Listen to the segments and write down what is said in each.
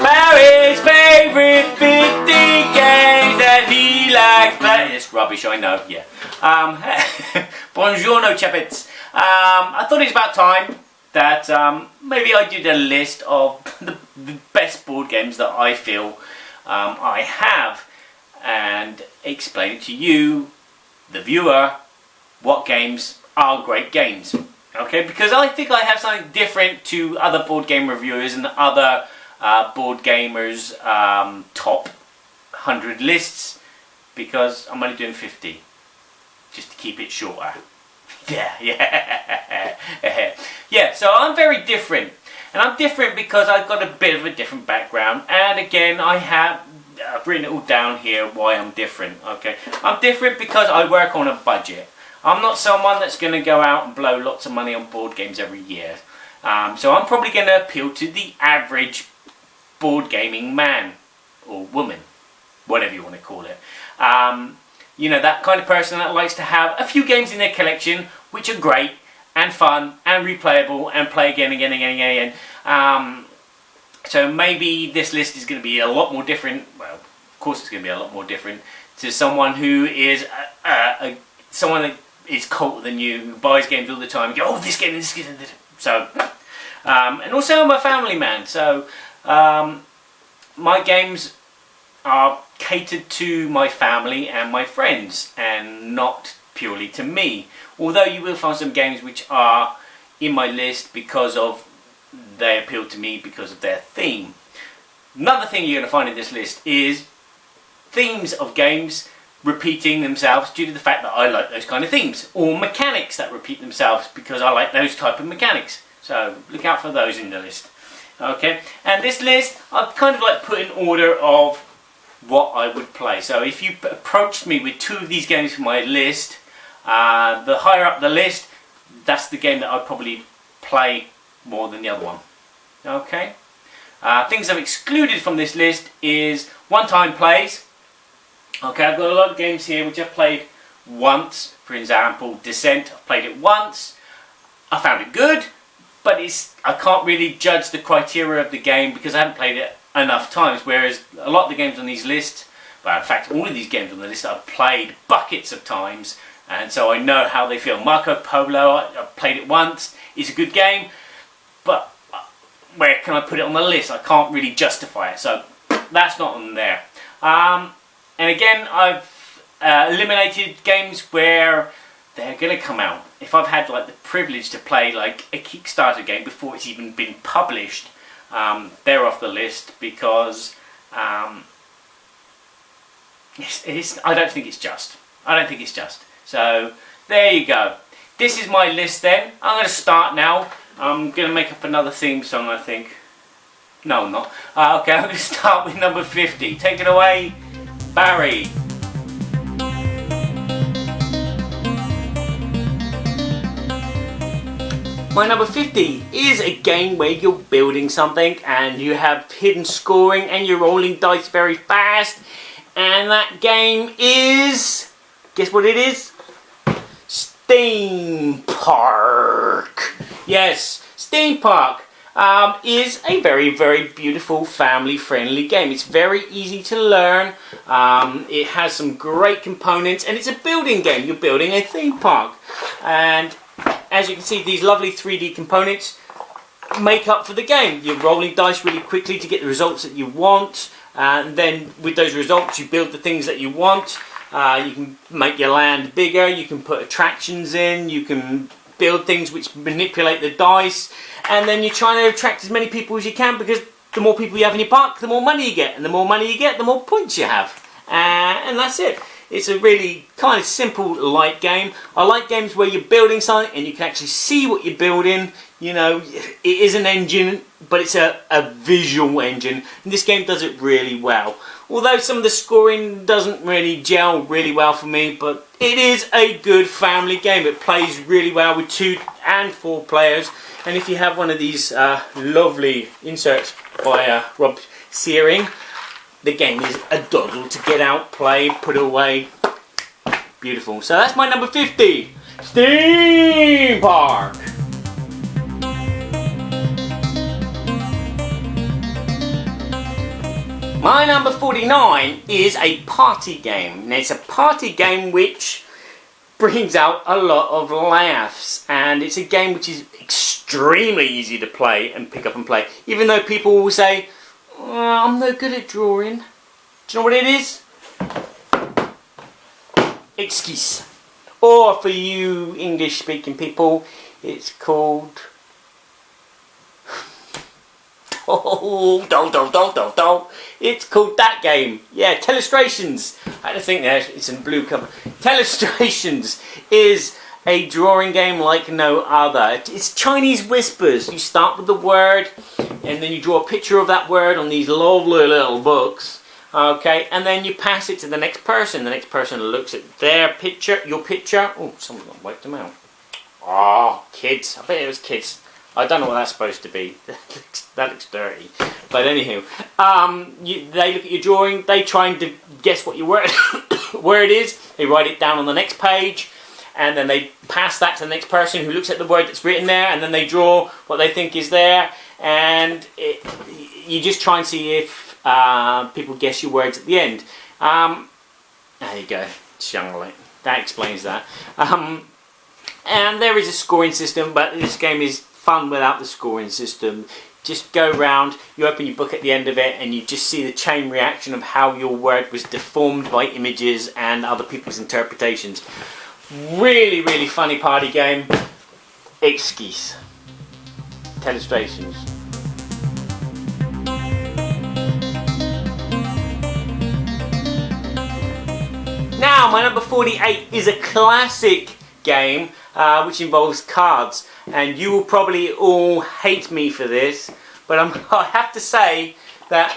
Barry's favourite 50 games that he likes. But it's rubbish, I know, yeah. Buongiorno, chappets. I thought it was about time that maybe I did a list of the best board games that I feel I have, and explain it to you, the viewer, what games are great games. Okay, because I think I have something different to other board game reviewers and other board gamers' top 100 lists, because I'm only doing 50, just to keep it shorter. Yeah. So I'm very different, and I'm different because I've got a bit of a different background, and again I've written it all down here why I'm different. Okay, I'm different because I work on a budget. I'm not someone that's going to go out and blow lots of money on board games every year. So I'm probably going to appeal to the average board gaming man or woman, whatever you want to call it. You know, that kind of person that likes to have a few games in their collection which are great and fun and replayable and play again. So maybe this list is going to be a lot more different. Well, of course it's going to be a lot more different to someone who is someone that is colder than you, who buys games all the time. And go, oh, this game. So, and also I'm a family man. So my games are catered to my family and my friends, and not purely to me. Although you will find some games which are in my list because of they appeal to me because of their theme. Another thing you're going to find in this list is themes of games repeating themselves due to the fact that I like those kind of themes, or mechanics that repeat themselves because I like those type of mechanics. So look out for those in the list. Okay, and this list I've kind of like put in order of what I would play. So if you approached me with two of these games for my list, the higher up the list, that's the game that I'd probably play more than the other one. Okay, things I've excluded from this list is one-time plays. Okay, I've got a lot of games here which I've played once. For example, Descent, I've played it once. I found it good, but I can't really judge the criteria of the game because I haven't played it enough times, whereas a lot of the games on these lists, well, in fact all of these games on the list I've played buckets of times, and so I know how they feel. Marco Polo, I've played it once, it's a good game, but where can I put it on the list? I can't really justify it, so that's not on there. And again, I've eliminated games where they're going to come out. If I've had like the privilege to play like a Kickstarter game before it's even been published, they're off the list because I don't think it's just. So there you go. This is my list then. I'm going to start now. I'm going to make up another theme song, I think. No, I'm not. Okay, I'm going to start with number 50. Take it away, Barry. My number 50 is a game where you're building something and you have hidden scoring and you're rolling dice very fast, and that game is, guess what it is? Theme Park. Yes, Theme Park is a very, very beautiful family-friendly game. It's very easy to learn. It has some great components, and it's a building game. You're building a theme park, and as you can see, these lovely 3D components make up for the game. You're rolling dice really quickly to get the results that you want, and then with those results you build the things that you want. You can make your land bigger, you can put attractions in, you can build things which manipulate the dice, and then you're trying to attract as many people as you can, because the more people you have in your park, the more money you get, and the more money you get, the more points you have. And that's it. It's a really kind of simple, light game. I like games where you're building something and you can actually see what you're building. You know, it is an engine, but it's a visual engine, and this game does it really well. Although some of the scoring doesn't really gel really well for me, but it is a good family game. It plays really well with 2 and 4 players, and if you have one of these lovely inserts by Rob Searing, the game is a doddle to get out, play, put away. Beautiful. So that's my number 50. Theme Park. My number 49 is a party game. And it's a party game which brings out a lot of laughs, and it's a game which is extremely easy to play and pick up and play, even though people will say, oh, I'm no good at drawing. Do you know what it is? Esquisse. Or for you English speaking people, it's called it's called that game. Yeah, Telus Stations. I had to think there, it's in blue cover. Telus Stations is a drawing game like no other. It's Chinese whispers. You start with the word, and then you draw a picture of that word on these lovely little books. Okay, and then you pass it to the next person. The next person looks at their picture, your picture. Oh, someone's got wiped them out. Oh, kids. I bet it was kids. I don't know what that's supposed to be. That looks dirty. But anywho, they look at your drawing, they try and guess what your word is. They write it down on the next page, and then they pass that to the next person who looks at the word that's written there, and then they draw what they think is there, and you just try and see if people guess your words at the end. There you go. That explains that. And there is a scoring system, but this game is fun without the scoring system. Just go round, you open your book at the end of it, and you just see the chain reaction of how your word was deformed by images and other people's interpretations. Really, really funny party game. Esquisse. Telus Stations. Now, my number 48 is a classic game which involves cards, and you will probably all hate me for this, but I have to say that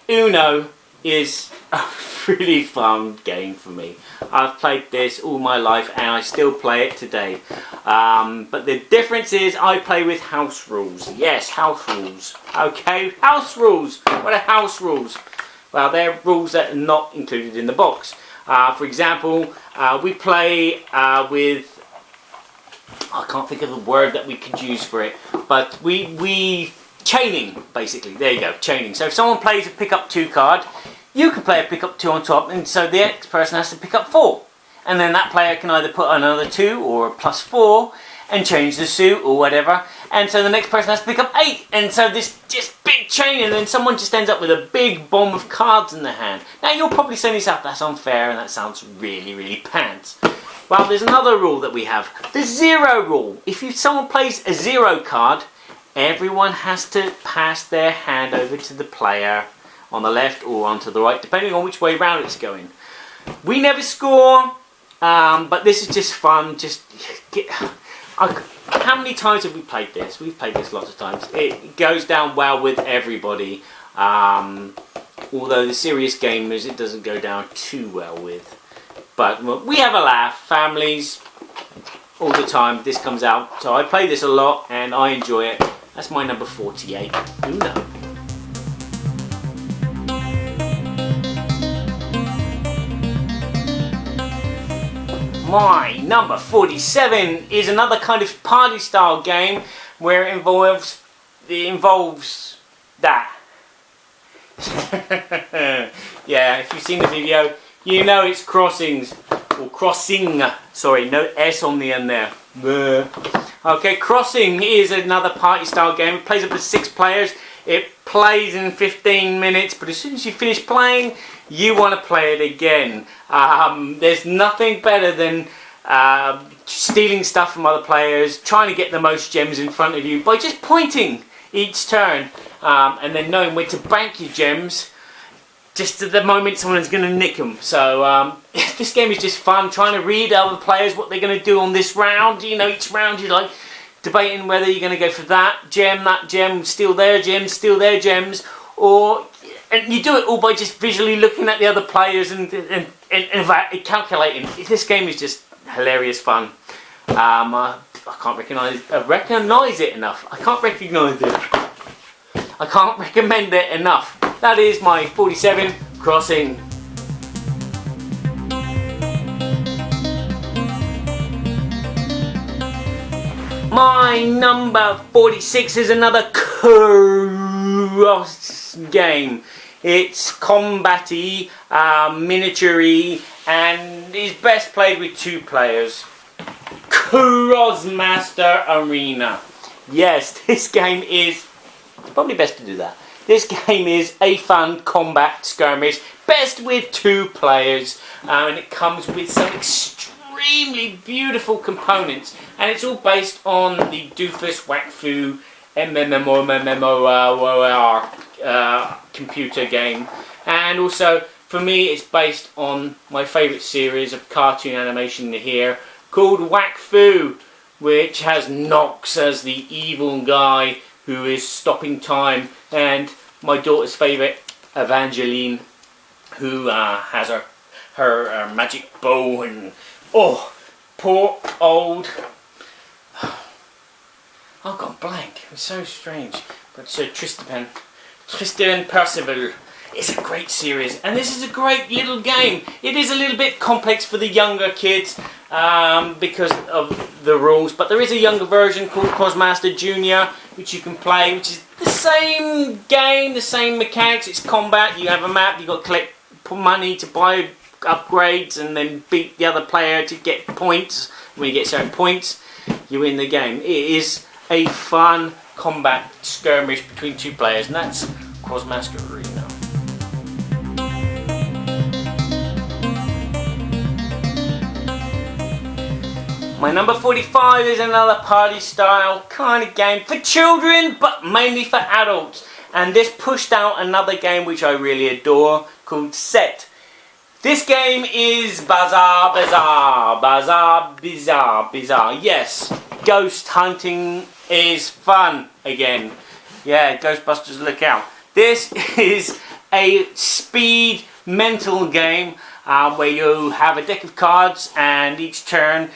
Uno is a really fun game for me. I've played this all my life and I still play it today, but the difference is I play with house rules. Yes, house rules. Okay, house rules. What are house rules? Well, they're rules that are not included in the box. For example, we play with, I can't think of the word that we could use for it, but we chaining, basically. There you go, chaining. So if someone plays a pick up 2 card, you can play a pick up 2 on top, and so the next person has to pick up 4. And then that player can either put another 2 or a +4 and change the suit or whatever. And so the next person has to pick up 8. And so this just big chain, and then someone just ends up with a big bomb of cards in their hand. Now you're probably saying to yourself, that's unfair and that sounds really, really pants. Well, there's another rule that we have. The 0 rule. If someone plays a 0 card, everyone has to pass their hand over to the player on the left or onto the right, depending on which way round it's going. We never score, but this is just fun. How many times have we played this? We've played this lots of times. It goes down well with everybody. Although the serious gamers, it doesn't go down too well with. But we have a laugh, families, all the time. This comes out, so I play this a lot and I enjoy it. That's my number 48. Uno. My number 47 is another kind of party style game where it involves that. Yeah, if you've seen the video, you know it's crossings, or crossing, sorry, no S on the end there. Okay, crossing is another party style game. It plays up to 6 players. It plays in 15 minutes, but as soon as you finish playing, you want to play it again. There's nothing better than stealing stuff from other players, trying to get the most gems in front of you by just pointing each turn, and then knowing when to bank your gems just at the moment someone's going to nick them. So this game is just fun, trying to read other players, what they're going to do on this round. You know, each round you're like debating whether you're going to go for that gem, steal their gems, or... And you do it all by just visually looking at the other players and calculating. This game is just hilarious fun. I can't recognise it enough. I can't recognise it. I can't recommend it enough. That is my 47 Crossing. My number 46 is another cross game. It's combat-y, miniature-y, and is best played with 2 players. Crossmaster Arena. Yes, this game is... It's probably best to do that. This game is a fun combat skirmish, best with 2 players, and it comes with some extremely beautiful components, and it's all based on the Doofus Wakfu MMORPG computer game. And also, for me, it's based on my favourite series of cartoon animation here, called Wakfu, which has Nox as the evil guy who is stopping time, and my daughter's favourite, Evangeline, who has her magic bow, and oh, poor old... I've gone blank. It's so strange. But so Tristan Percival. It's a great series, and this is a great little game. It is a little bit complex for the younger kids because of the rules, but there is a younger version called Crossmaster Junior, which you can play, which is the same game, the same mechanics. It's combat. You have a map. You got to collect money to buy upgrades, and then beat the other player to get points. When you get certain points, you win the game. It is a fun combat skirmish between 2 players, and that's Crossmaster Arena. My number 45 is another party style kind of game for children, but mainly for adults. And this pushed out another game which I really adore called Set. This game is Bazaar. Yes, ghost hunting is fun again. Yeah, Ghostbusters, look out. This is a speed mental game where you have a deck of cards, and each turn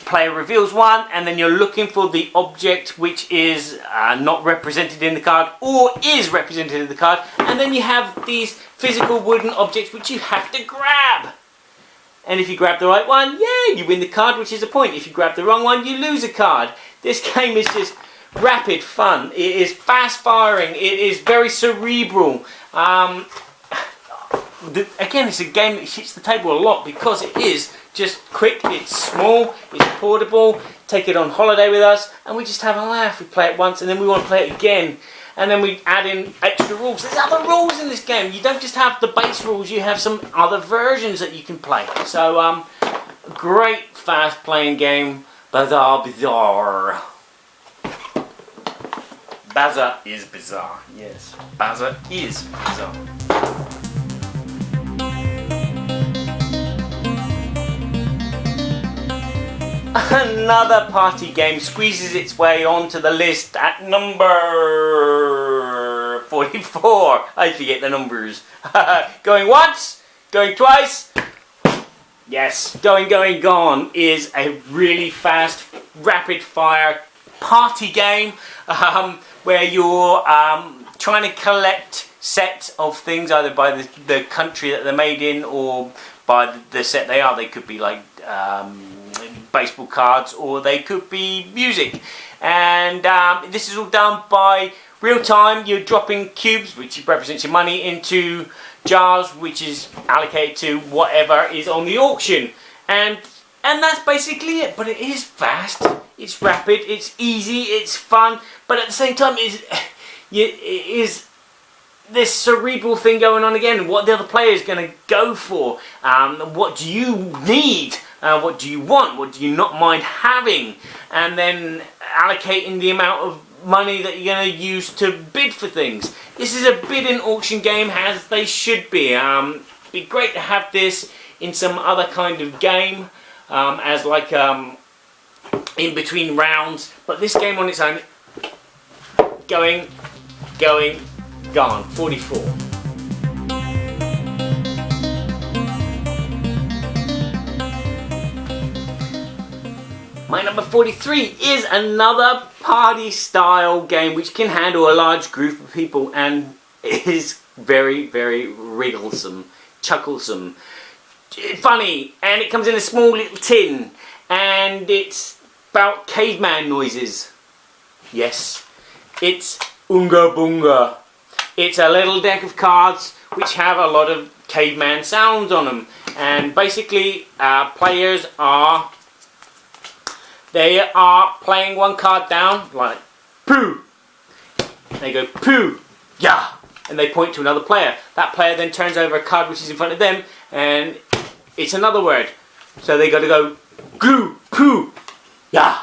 player reveals one, and then you're looking for the object which is not represented in the card or is represented in the card, and then you have these physical wooden objects which you have to grab. And if you grab the right one, yeah, you win the card, which is a point. If you grab the wrong one, you lose a card. This game is just rapid fun. It is fast firing. It is very cerebral. Again, it's a game that hits the table a lot because it is just quick, it's small, it's portable. Take it on holiday with us, and we just have a laugh. We play it once, and then we want to play it again. And then we add in extra rules. There's other rules in this game. You don't just have the base rules, you have some other versions that you can play. So, great fast playing game. Bazaar. Bazaar is bizarre. Yes, Bazaar is bizarre. Another party game squeezes its way onto the list at number 44. I forget the numbers. Going once, going twice. Yes, Going Gone is a really fast, rapid fire party game where you're trying to collect sets of things either by the country that they're made in or by the set they are. They could be like baseball cards, or they could be music, and this is all done by real time. You're dropping cubes, which represents your money, into jars, which is allocated to whatever is on the auction, and that's basically it. But it is fast, it's rapid, it's easy, it's fun, but at the same time it is this cerebral thing going on again. What the other player is going to go for, what do you need, what do you want, what do you not mind having, and then allocating the amount of money that you're going to use to bid for things. This is a bidding auction game, as they should be. It'd be great to have this in some other kind of game, as like in between rounds, but this game on its own, Going Gone, 44. My number 43 is another party style game which can handle a large group of people and is very, very wrigglesome, chucklesome, funny, and it comes in a small little tin, and it's about caveman noises. Yes, it's Unga Bung. It's a little deck of cards which have a lot of caveman sounds on them, and basically players are playing one card down, like poo. They go poo, yeah, and they point to another player. That player then turns over a card which is in front of them, and it's another word. So they got to go glue, poo, yeah.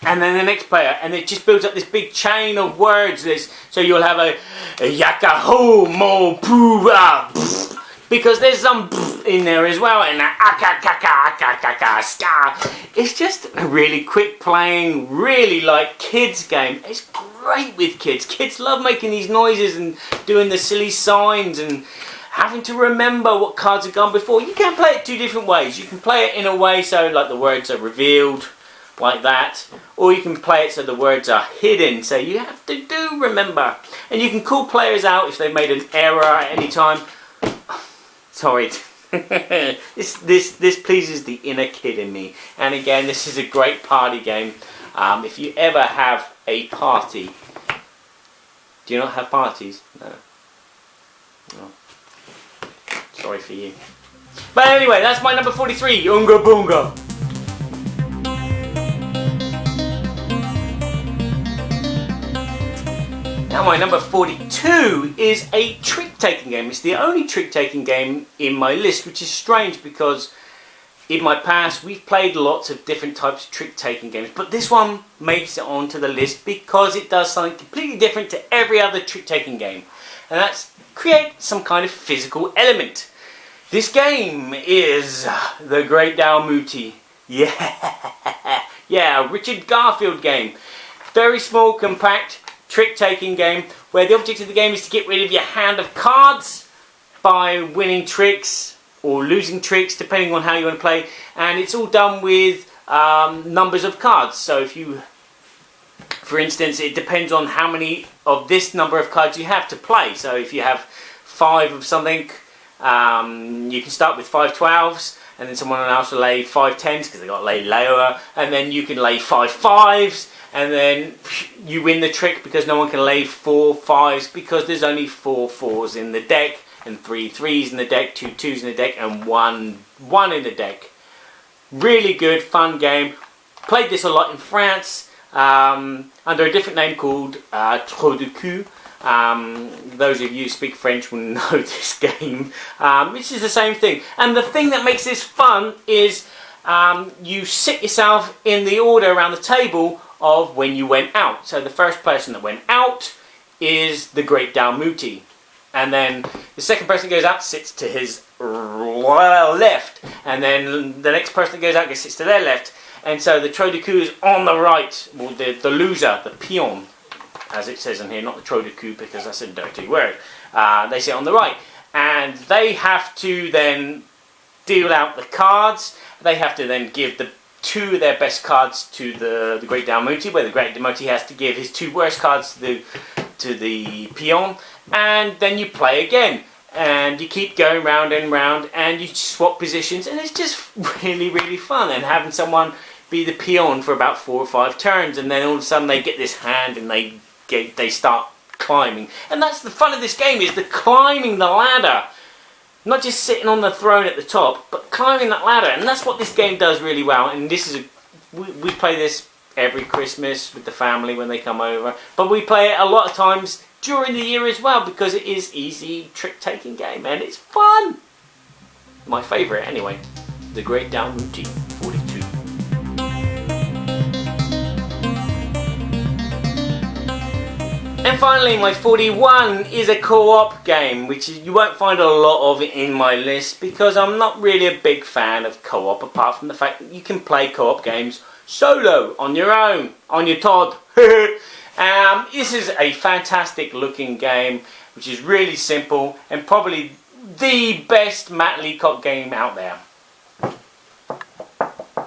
And then the next player, and it just builds up this big chain of words. So you'll have a yakaho mo poo ah, because there's some in there as well, and it's just a really quick playing, really like kids game. It's great with kids. Kids love making these noises and doing the silly signs and having to remember what cards have gone before. You can play it two different ways. You can play it in a way so like the words are revealed, like that, or you can play it so the words are hidden, so you have to remember. And you can call players out if they've made an error at any time. Sorry. this pleases the inner kid in me. And again, this is a great party game. If you ever have a party. Do you not have parties? No. Oh. Sorry for you. But anyway, that's my number 43, Unga Bunga. Now my number 42 is a trick-taking game. It's the only trick-taking game in my list, which is strange because in my past we've played lots of different types of trick-taking games, but this one makes it onto the list because it does something completely different to every other trick-taking game, and that's create some kind of physical element. This game is the Great Dalmuti. Yeah, Richard Garfield game. Very small, compact, trick-taking game where the object of the game is to get rid of your hand of cards by winning tricks or losing tricks depending on how you want to play, and it's all done with numbers of cards. So if you, for instance, it depends on how many of this number of cards you have to play. So if you have 5 of something, you can start with 5 12s, and then someone else will lay 5 10s because they got to lay lower, and then you can lay 5 5s, and then you win the trick because no one can lay 4 5s because there's only 4 4s in the deck, and 3 3s in the deck, 2 2s in the deck, and 1 1 in the deck. Really good, fun game. Played this a lot in France under a different name called Trou de Cul. Those of you who speak French will know this game. This is the same thing, and the thing that makes this fun is you sit yourself in the order around the table of when you went out. So the first person that went out is the Great Dalmuti, and then the second person that goes out sits to his left, and then the next person that goes out sits to their left, and so the Trou de Cul is on the right. Well, the loser, the peon, as it says in here, not the Trou de Cul because that's a dirty word. They sit on the right, and they have to then deal out the cards. They have to then give the 2 of their best cards to the Great Dalmuti, where the Great Dalmuti has to give his 2 worst cards to the peon, and then you play again, and you keep going round and round, and you swap positions, and it's just really, really fun. And having someone be the peon for about 4 or 5 turns, and then all of a sudden they get this hand and they start climbing, and that's the fun of this game, is the climbing the ladder. Not just sitting on the throne at the top, but climbing that ladder, and that's what this game does really well. And this is we play this every Christmas with the family when they come over, but we play it a lot of times during the year as well because it is easy trick-taking game and it's fun. My favourite anyway, the Great Dalmuti 42. And finally, my 41 is a co-op game, which you won't find a lot of it in my list because I'm not really a big fan of co-op, apart from the fact that you can play co-op games solo, on your own, on your Todd. This is a fantastic looking game, which is really simple and probably the best Matt Leacock game out there.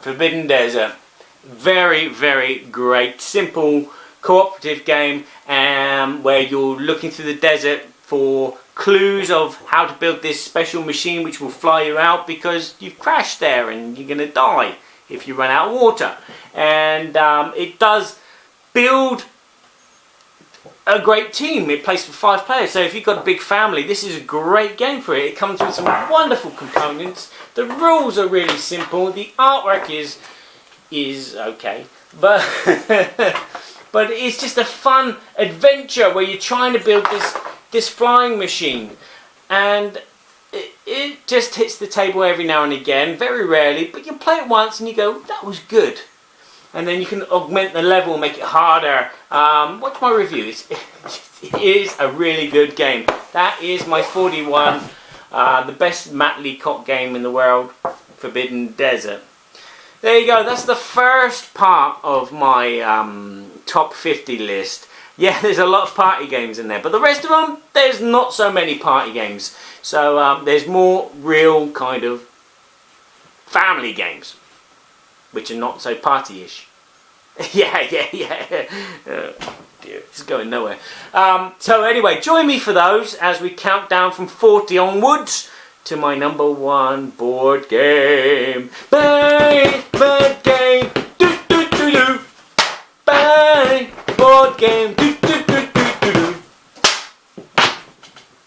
Forbidden Desert. Very, very great, simple cooperative game where you're looking through the desert for clues of how to build this special machine which will fly you out because you've crashed there and you're going to die if you run out of water. And it does build a great team. It plays for 5 players, so if you've got a big family, this is a great game for it. It comes with some wonderful components. The rules are really simple. The artwork is okay, but but it's just a fun adventure where you're trying to build this flying machine, and it just hits the table every now and again, very rarely, but you play it once and you go, that was good. And then you can augment the level, make it harder. Watch my review. It is a really good game. That is my 41, the best Matt Leacock game in the world, Forbidden Desert. There you go. That's the first part of my top 50 list. Yeah, there's a lot of party games in there, but the rest of them, there's not so many party games. So there's more real kind of family games, which are not so party-ish. yeah. Oh, dear, it's going nowhere. So anyway, join me for those as we count down from 40 onwards to my number 1 board game. Bang! Board game! Do do do do! Bang! Board game! Do